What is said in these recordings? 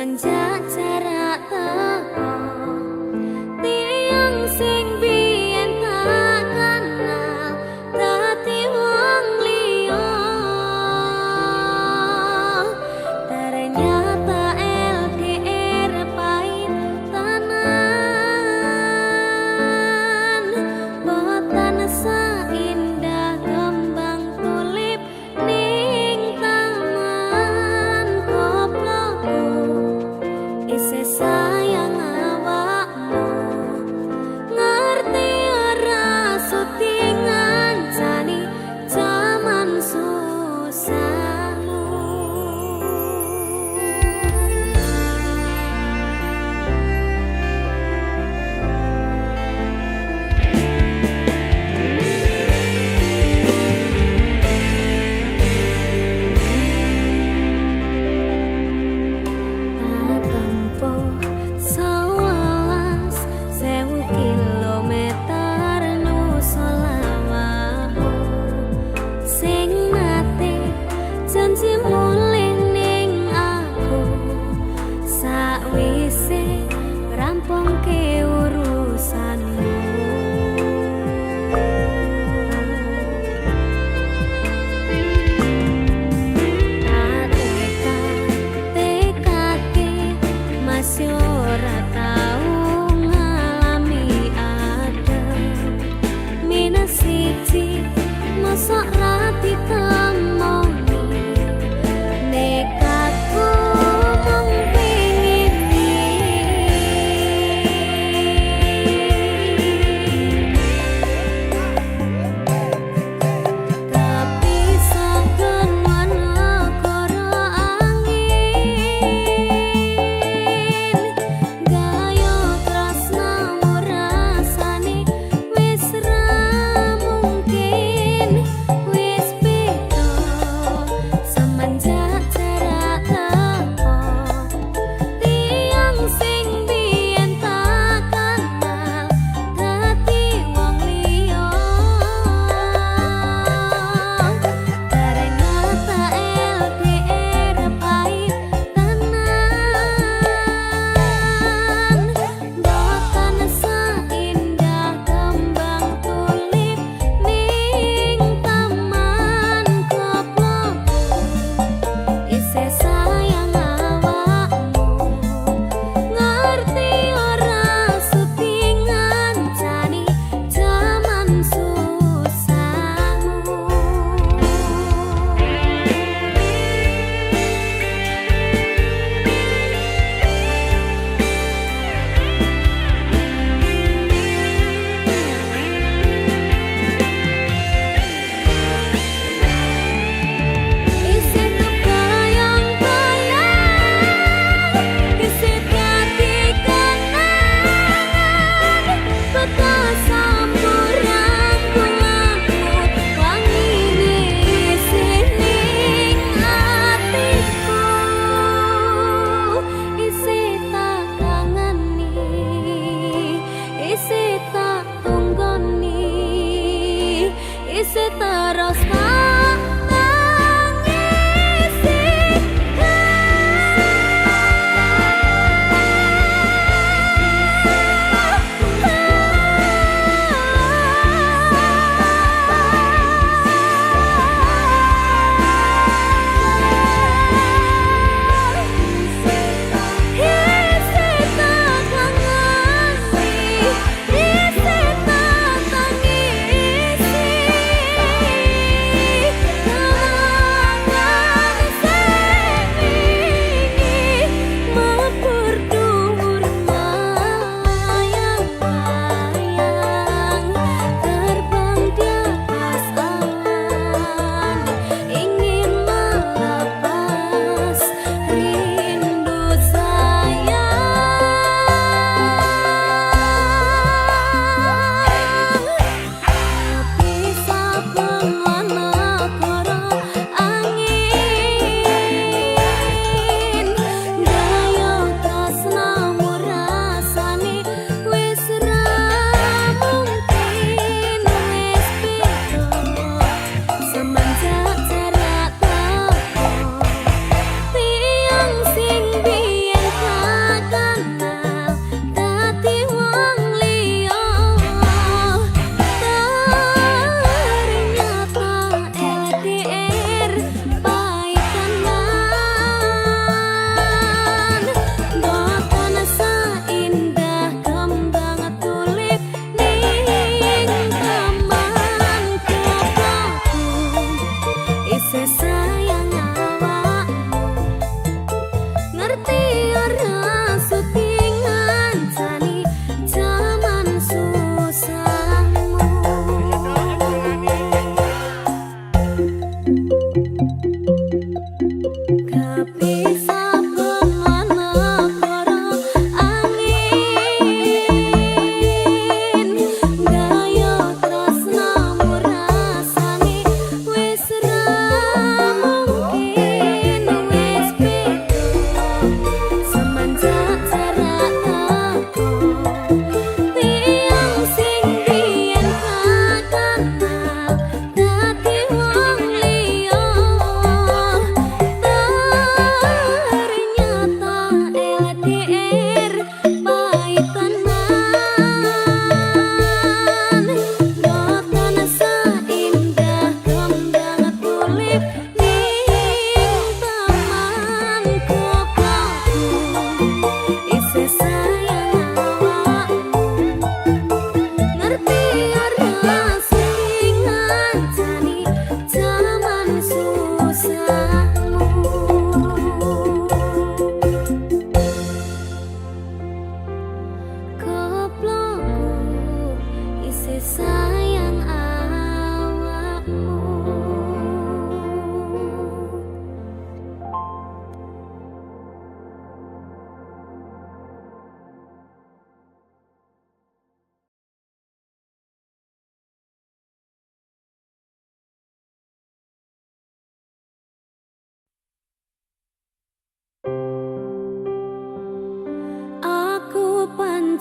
semenjak jarak teko tiang sing biyen tak kenal dadi wong liya ternyata LDR pahit tenan boten seindah kembang tulip ning taman koploku isih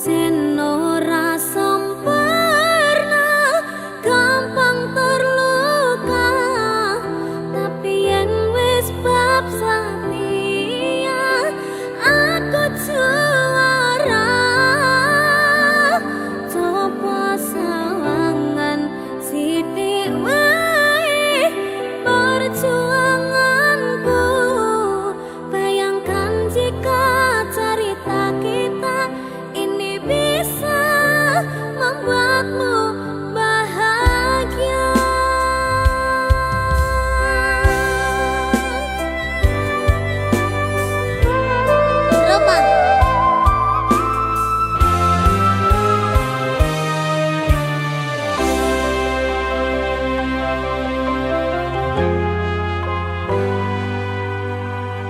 pancen ora sempurna, gampang terluka, tapi yen wis bab setia aku juara. Coba sawangan sithik wae perjuanganku, bayangkan jika cerita kita ini bisa membuatmu bahagia. Roman.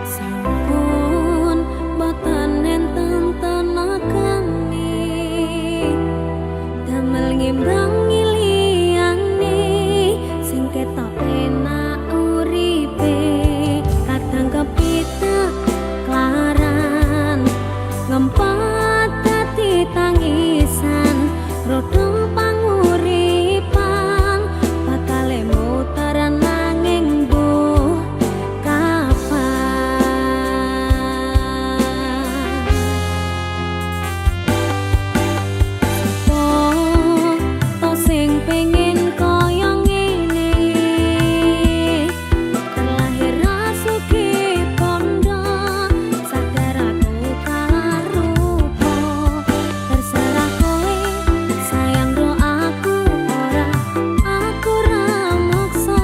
Sampun boten enten tenagane, damel ngimbangi liyane sing ketok enak uripe. Kadang kepitek klaran ngempet dadi tangisan, rodong panguripan bakale muter nanging mbuh kapan. To sing pengen kaya ngene, terlahir rasuki pondo, sadar aku kalah rupa. Terserah kowe sayang do aku ora, aku ra maksa.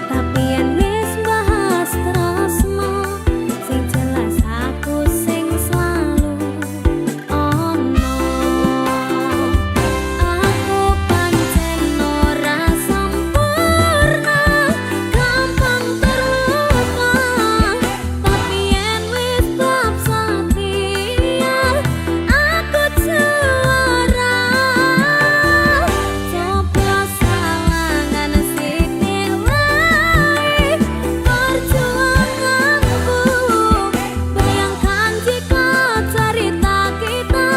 Tapi yen wis bahas tresno, sing jelas aku sing selalu ono. Aku pancen ora sempurna, gampang terluka, tapi yen wis bab setia aku juara. Coba sawangan sithik wae perjuanganku, bayangkan jika cerita kita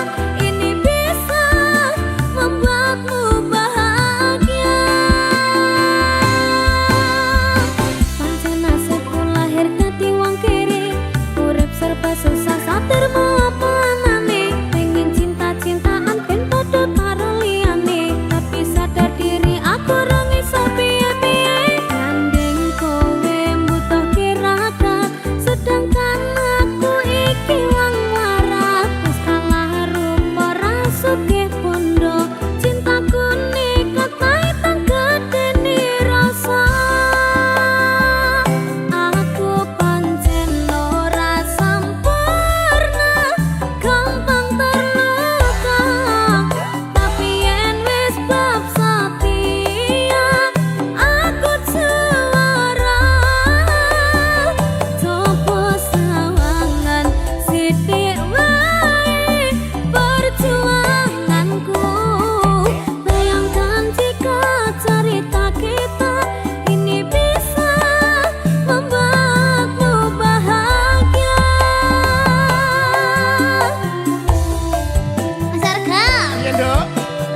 ini bisa membuatmu bahagia. Pancen nasibku lahir dadi wong kere, urip serba susah satermu apa anane. Pengen cinta-cintaan ben padha karo liyane, tapi sadar diri aku ora iso piye-piye. Gandeng kowe mbutuhke raka, sedangkan aku iki wong waras. Wis kalah rupa rasuke pondo, cintaku nikat kaitan gedene rasa. Aku pancen ora sempurna, gampang terluka, tapi yen wis bab setia aku juara. Coba sawangan sithik wae perjuanganku, bayangkan jika cerita kita ini bisa membuatmu bahagia. Mas Arga, Iya, Nduk.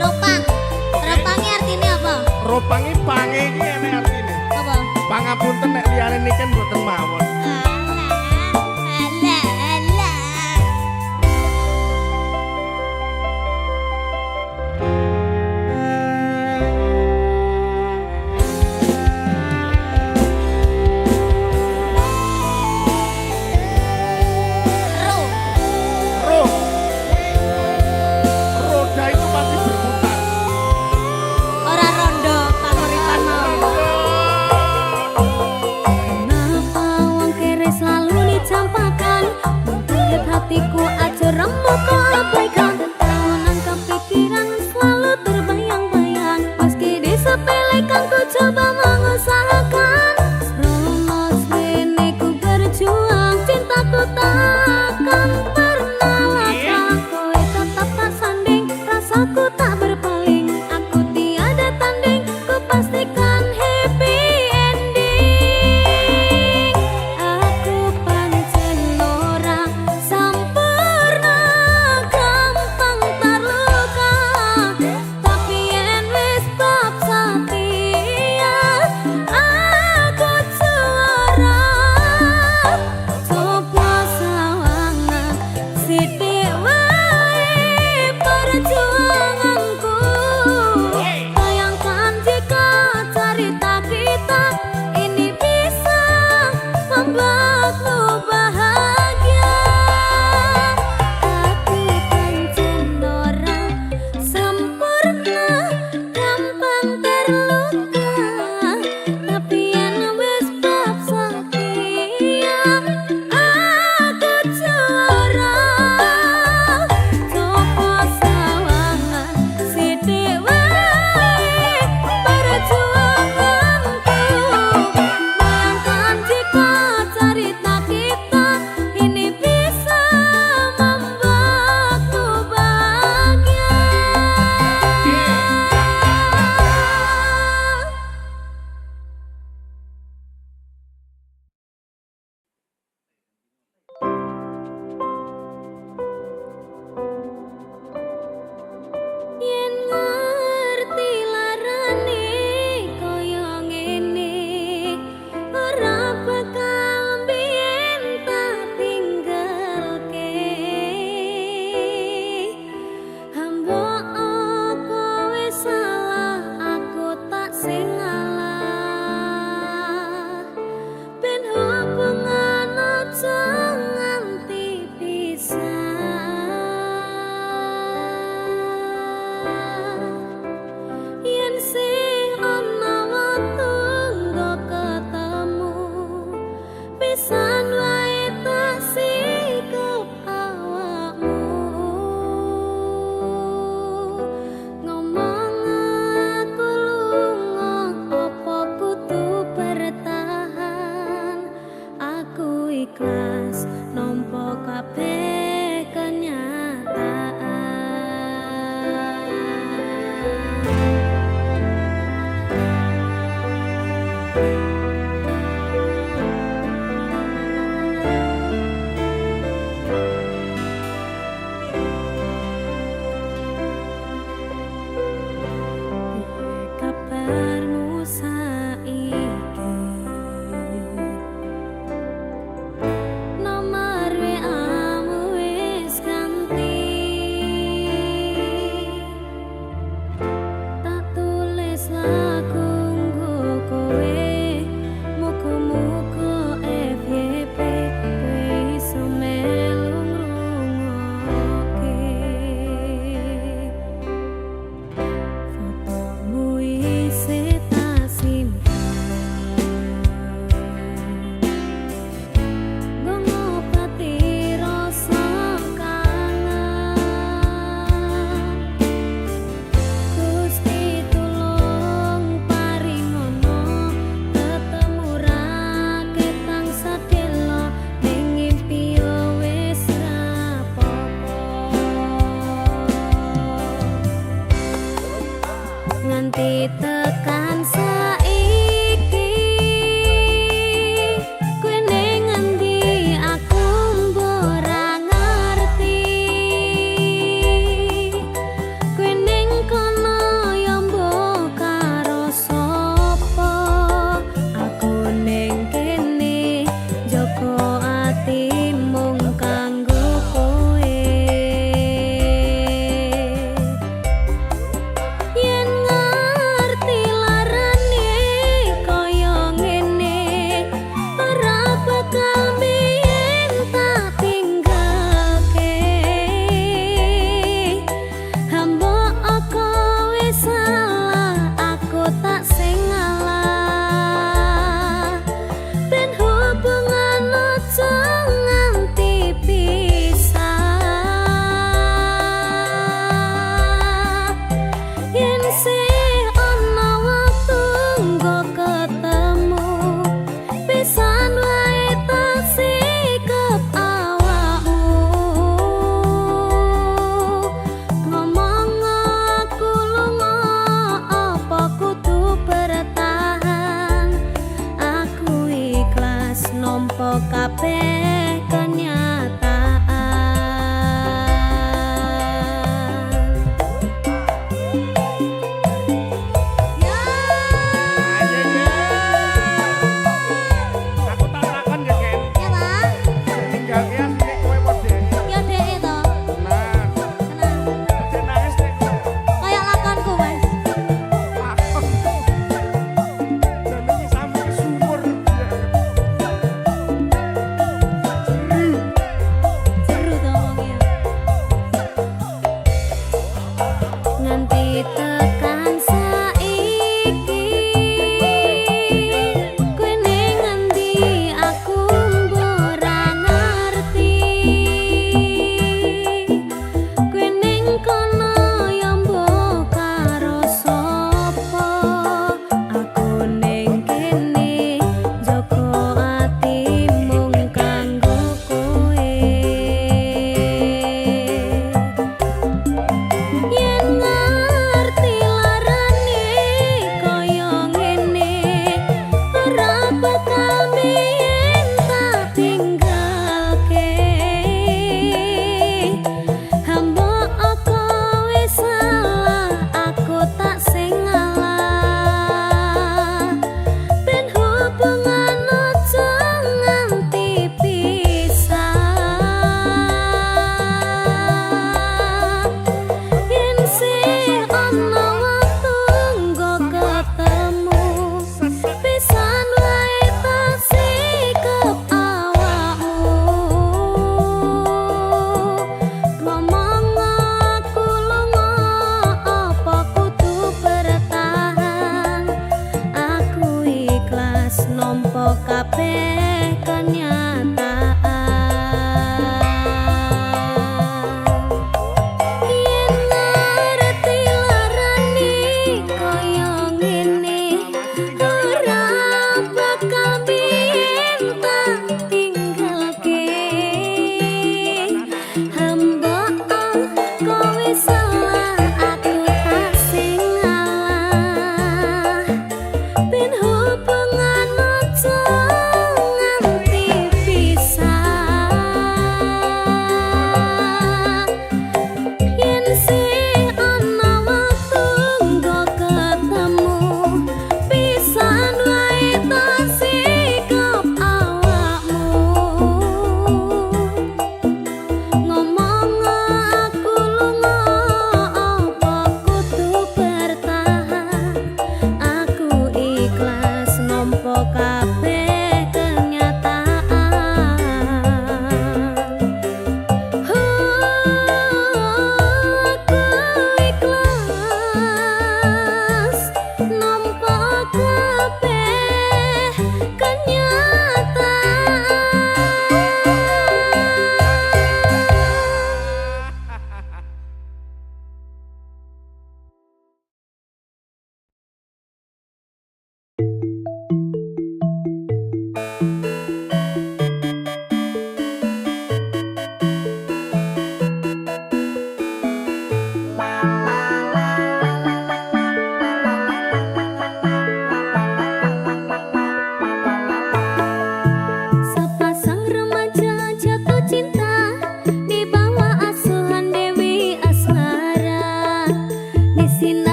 ropang. Ropangnya artinya apa? Ropangi pange iki enek artine. Apa? Pangapunten nek liyane niken mboten mawon. Alah, alah. Roh. Roda itu pasti berputar. Ora rondo panguripan mau. Kenapa wong kere selalu dicampakan? Menggelit hatiku aja remuk kau abaikan. Tahunan kepikiran selalu terbayang-bayang, meski disepelekan ku coba mengusahakan. Romos rene ku berjuang, cintaku takkan pernah latah. Kowe tetap tak sanding, rasaku tak berpaling. Aku tiada tanding, ku pastikan happy ending. Aku pancen ora sempurna,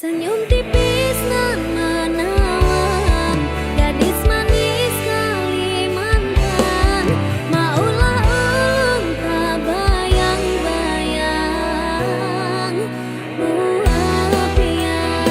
Senyum tipis nan menawan, gadis manis Kalimantan. Maulah ulun tak bayang-bayang buah piang.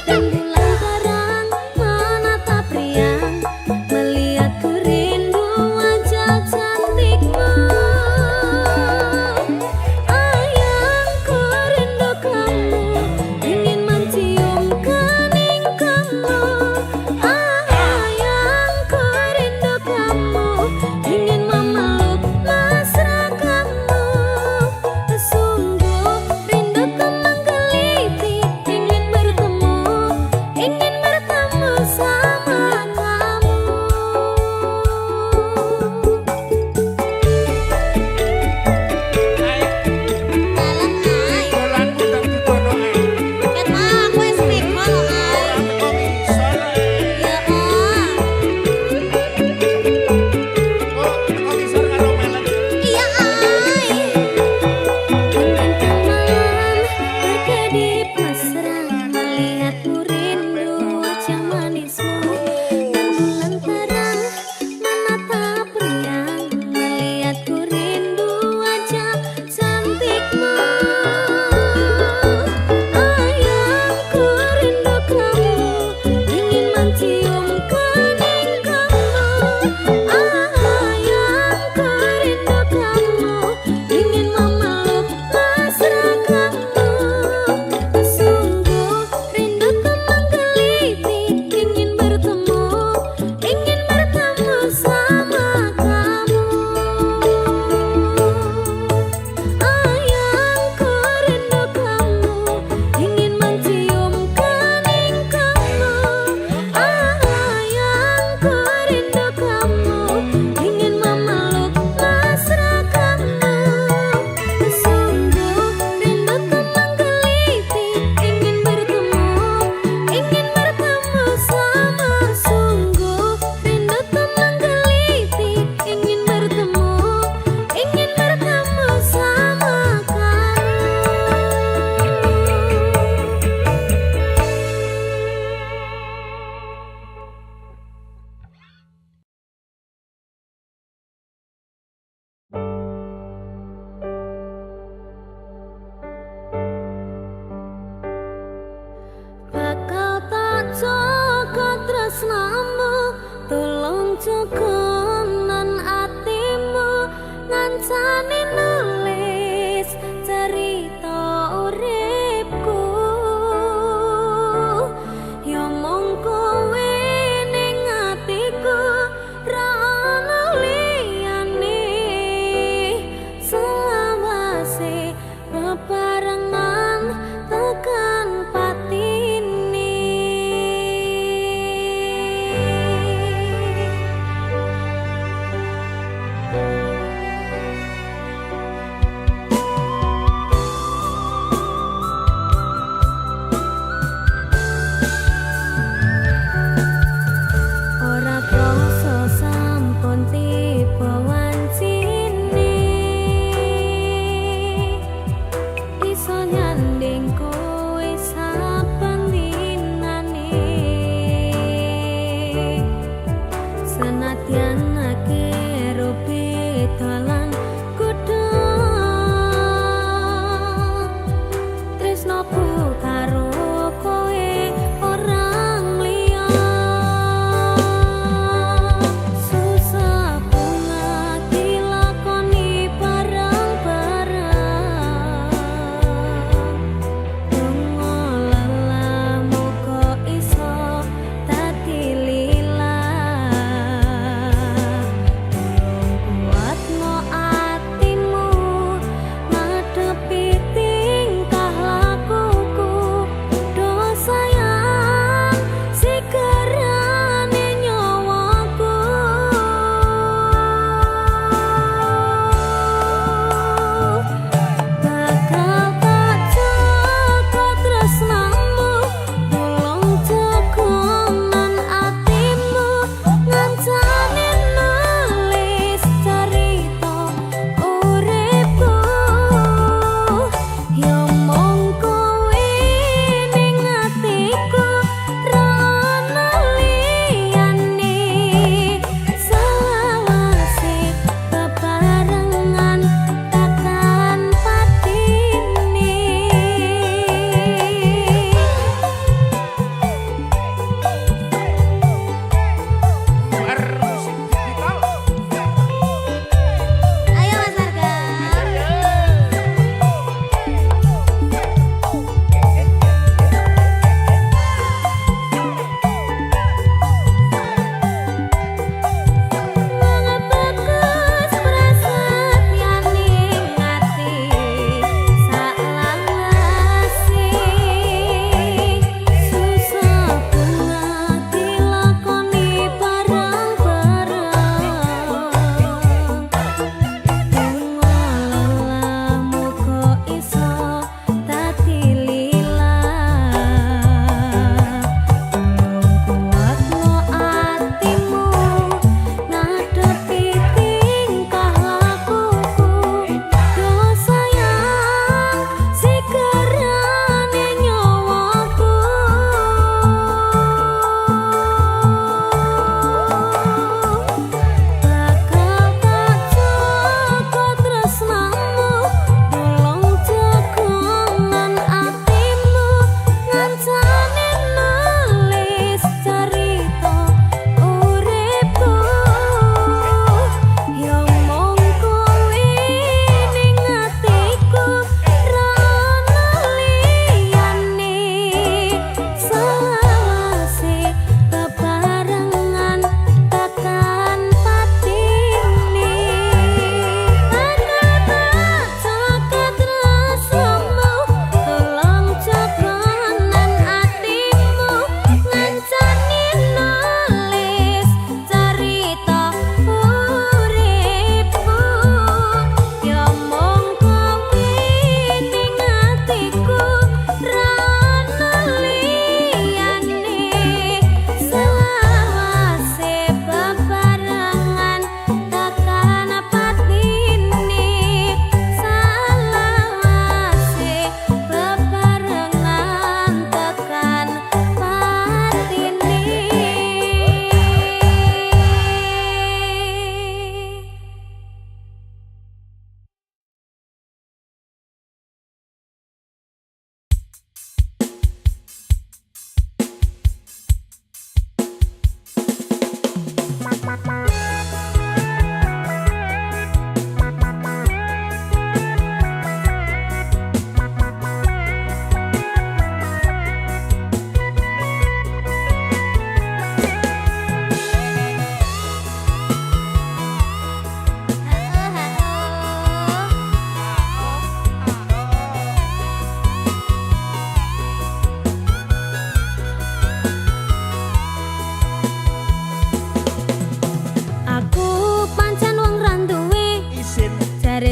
Dan bulan terang menatap riang, melihat ku rindu wajah cantikmu. Ayangku rindu kamu, ingin mencium kening kamu. Ayangku rindu kamu, ingin memeluk mesra kamu. Sungguh rinduku menggelitik, ingin bertemu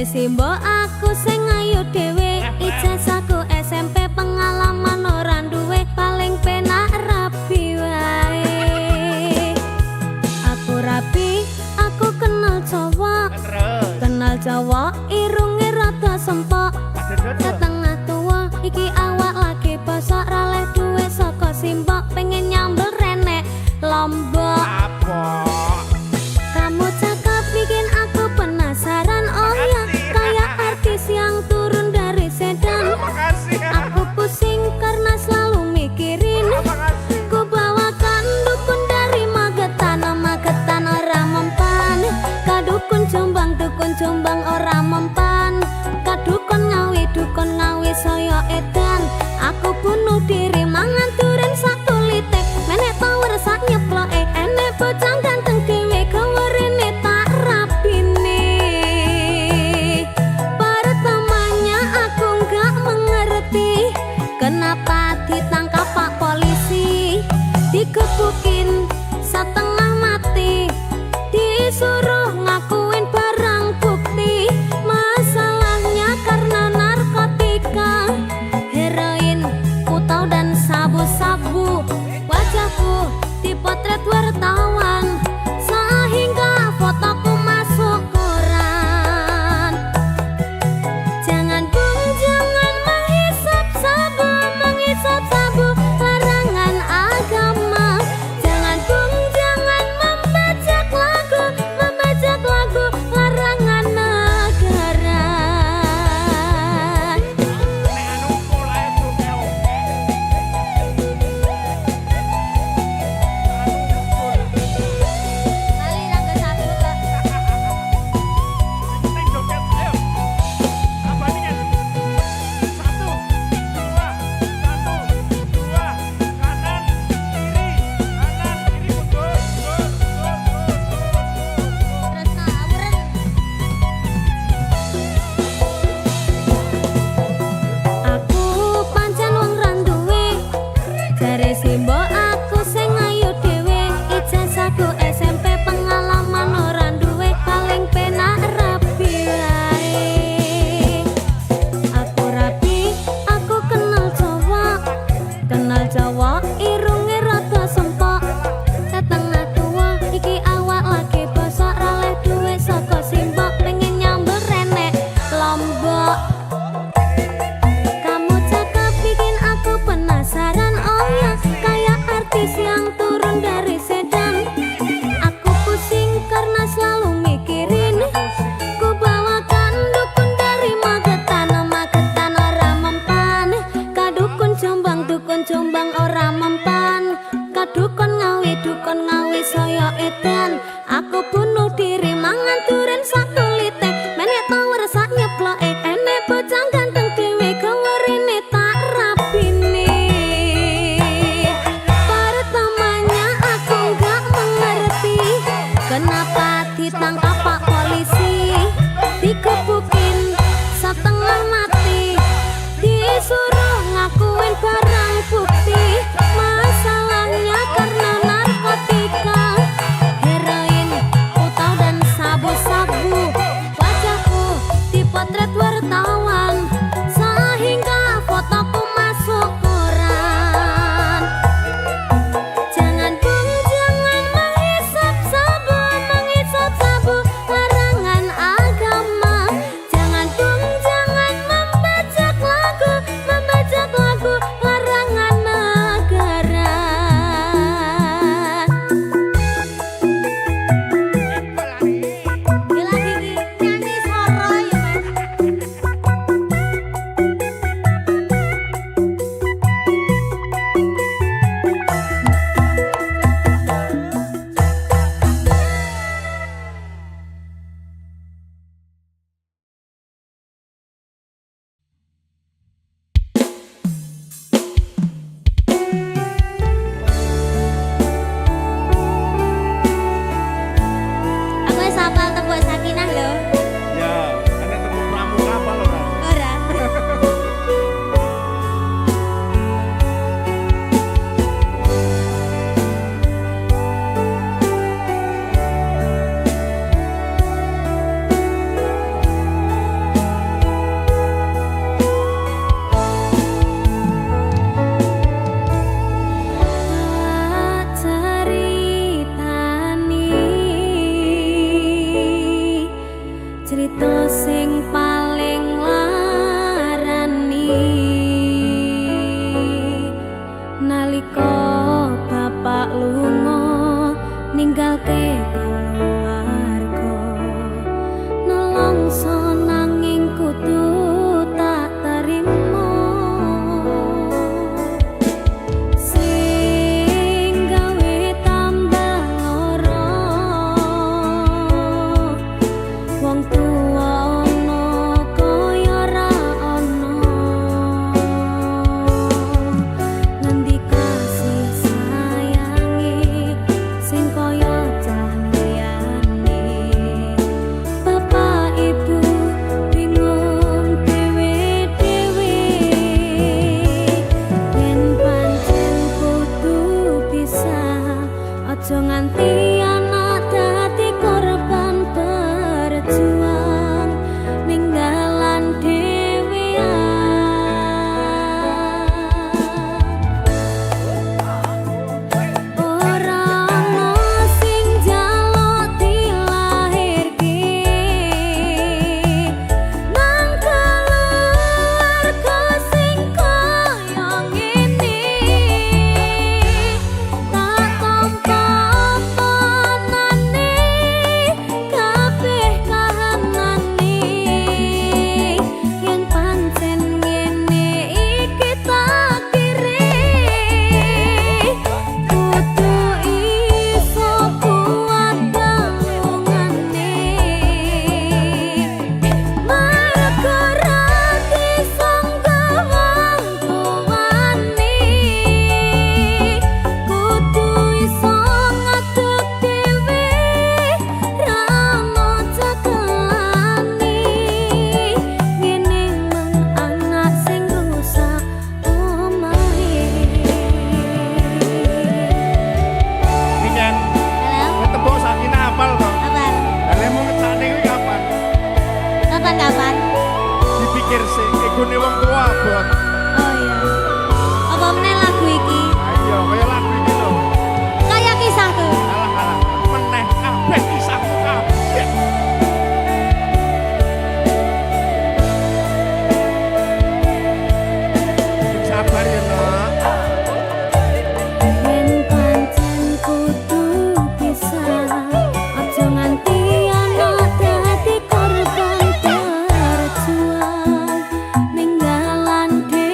Simbo aku sing ayu dhewe, ijazahku SMP pengalaman ora duwe, paling penak rapi wae. Aku rapi, aku kenal cowok, irunge rada sempok, setengah tua, iki awak lagi bosok, raleh duwe saka simbok, pengen nyambel renek Lombok. Kamu cakep bikin aku penasaran, oh ya kayak artis yang turun dari sedan. Aku pusing karena selalu mikirin, ku bawakan dukun dari Magetan, Magetan ora mempan. Kadukun Jombang ora mempan. Kadukun Ngawi saya edan. Aku bunuh diri mangan duren sak kulite, menek power sak nyeploke, enek bocah ganteng dhewe gawerene tak rapine. Pertamanya aku nggak mengerti kenapa ditangkap Pak Polisi, digebukin setengah mati, disuruh ngakuin barang bukti. Masalahnya karena narkotika, heroin, putau dan sabu-sabu. Wajahku dipotret wartawan sehingga fotoku masuk koran. Jangan bung, jangan menghisap sabu, larangan agama. Jangan bung, jangan membajak lagu, larangan negara. Aku pancen wong randuwe, jare simbo aku sing ayu dhewe, ijazahku SMP pengalaman ora duwe, paling penak rapi wae. Aku rapi, aku kenal cowok, irunge rada sempok, setengah tua, iki awak lagi bosok, raleh duwe saka simbok, pengen nyambel renek Lombok. Kamu cakep bikin aku penasaran, oh ya kayak artis yang turun dari sedan. Aku pusing karena selalu mikirin, ku bawakan dukun dari Magetan, Magetan ora mempan. Kadukun Jombang ora mempan. Kadukun Ngawi saya edan. Aku bunuh diri mangan duren sak kulite, menek power sak nyeploke, enek bocah ganteng dhewe gawerene tak rapine. Pertamanya aku nggak mengerti kenapa ditangkap Pak Polisi, digebukin setengah mati, disuruh ngakuin barang bukti. Masalahnya karena narkotika, heroin, putau dan sabu-sabu. ninggalke keluarga nelongso nanging kudu tak terima sing gawe tambah lara wong tuwa ono kaya ra ono ngendi kasih sayangi sing kaya cah liyane bapak ibu bingung dewe-dewe yen pancen kudu pisah aja nganti anak dadi korban berjuang ninggalan ora ono sing njaluk dilahirke nang keluarga sing kaya ngene tak tampa omonane kabeh kahanane yen pancen ngene iki takdire kudu iso kuat dalungane mergo ra disangga wong tuwane kudu iso ngadeg dhewe ra ono cekelane ngene men anak sing rusak omahe. Niken, Halo, tebok sakine apal to. kapan? Lah mau ngecane kuwi kapan? Kapan? Dipikir sih, egone wong tua abot. Oh iya. Apa meneh lagu iki? Ayo, kaya lagu iki lho. Kayak kisahku. Alah, meneh kabeh kisahmu kabeh. Sabar ya, Nak. Yen pancen kudu pisah, aja nganti anak dadi korban berjuang ninggalan dhewe.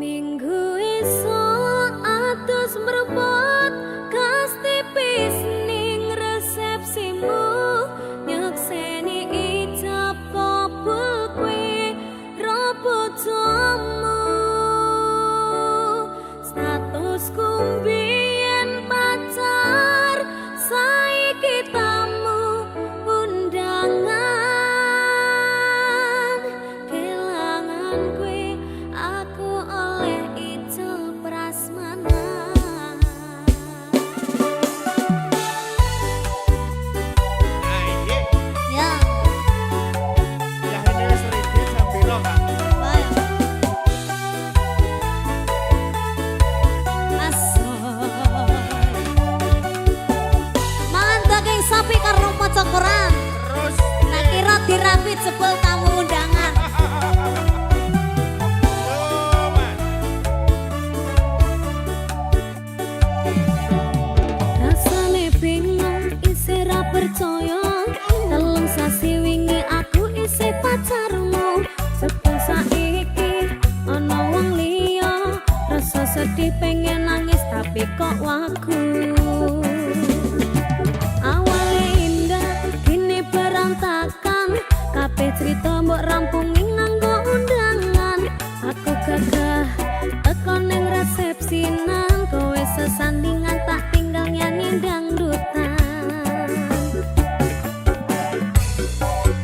Minggu esuk atus mrebut gas tipis ning resepsimu nyekseni ijab kabul kowe robojomu statusku mbiyen pacar saiki tamu undangan kelangan kowe aku oleh ijol prasmanan. Ayo, Ya, ya ini seriti sambilo kak. baik. Asoy. Mangan daging sapi karo maca Quran. Terus, Nak kira dirapit jebul tamu undangan. oh man, Rasane bingung isih ra percaya telung sasi wingi aku isih pacarmu sebab saiki ana wong liya rasa sedih pengen nangis tapi kok wagu awale indah kini berantakan kabeh cerita mbok rampungi nganggo undangan aku gagah teko ning resepsinan kowe sesandingan tak tinggal nyanyi dangdutan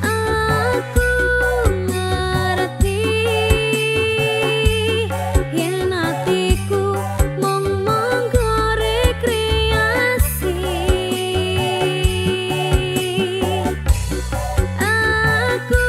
aku ngerti yen atiku mung monggo rekreasi aku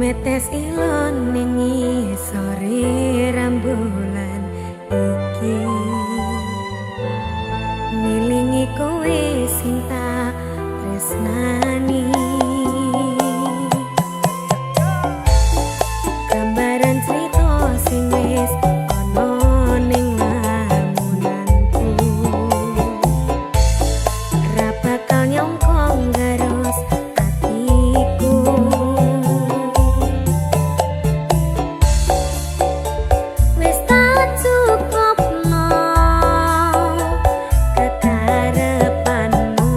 Gumetes ilon ning sore rembulan iki nilingi kowe sing tak tresnani gambaran cerita sing wis ana ning lamunanku ra bakal nyongkong garus atiku wis tak cukupno kekarepanmu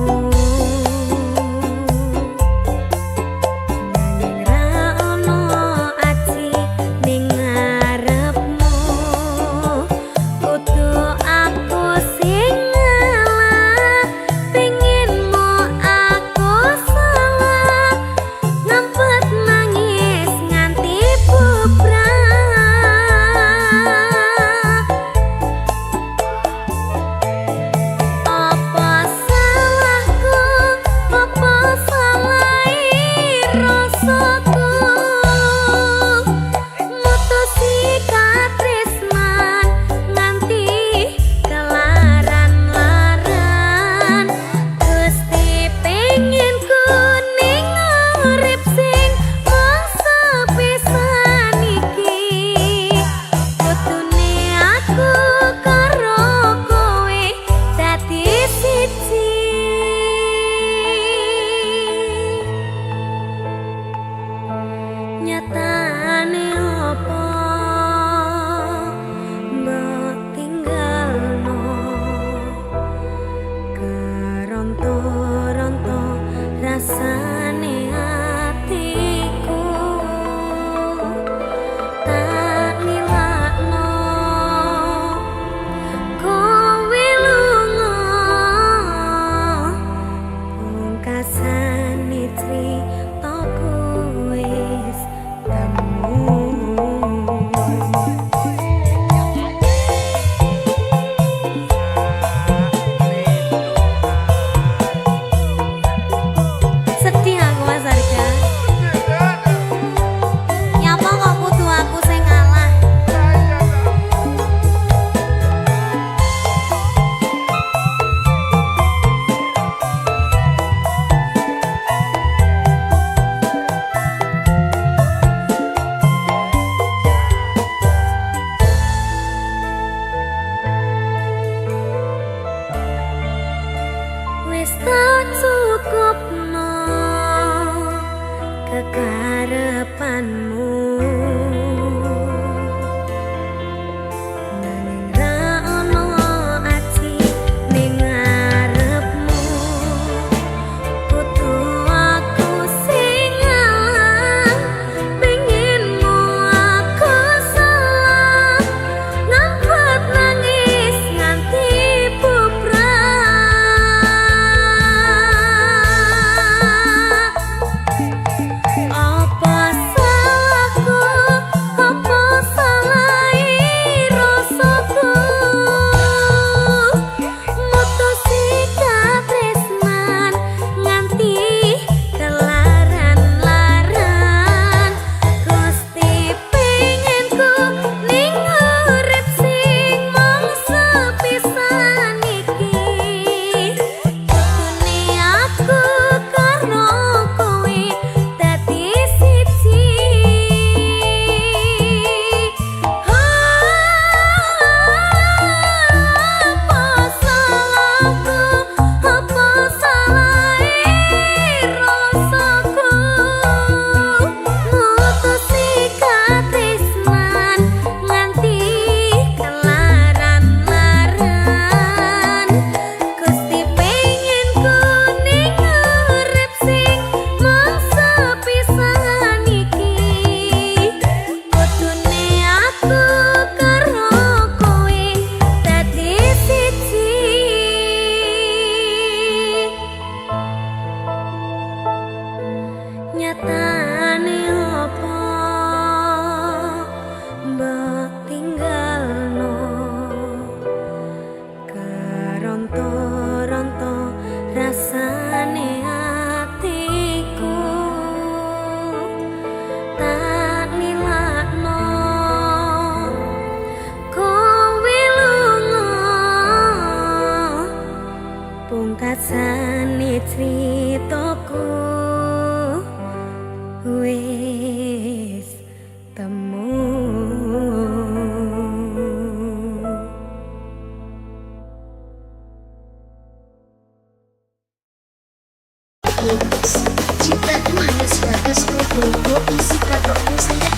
nanging ra ono aji ning ngarepmu kudu aku sing ngalah pengenmu aku salah ngempet nangis nganti bubrah apa salahku apa salahe rasaku mutusi katresnan nganti kelaran-laran Gusti pengen kuning urip sing mangsa pisan iki kutune aku karo kowe dadi siji nyatane apa mbok tinggalno keronto-ronto rasane atiku tak lilakno kowe lunga pungkasane critaku wis temu sedih aku Mas Arga nyapa kok kudu aku sing ngalah wis tak cukupno kekarepanmu nanging ra ono aji ning ngarepmu kudu aku sing ngalah pengenmu aku salah ngempet nangis nganti bubrah apa salah Hits. Cinta tuh hanya sebatas bobo isi kantongmu saja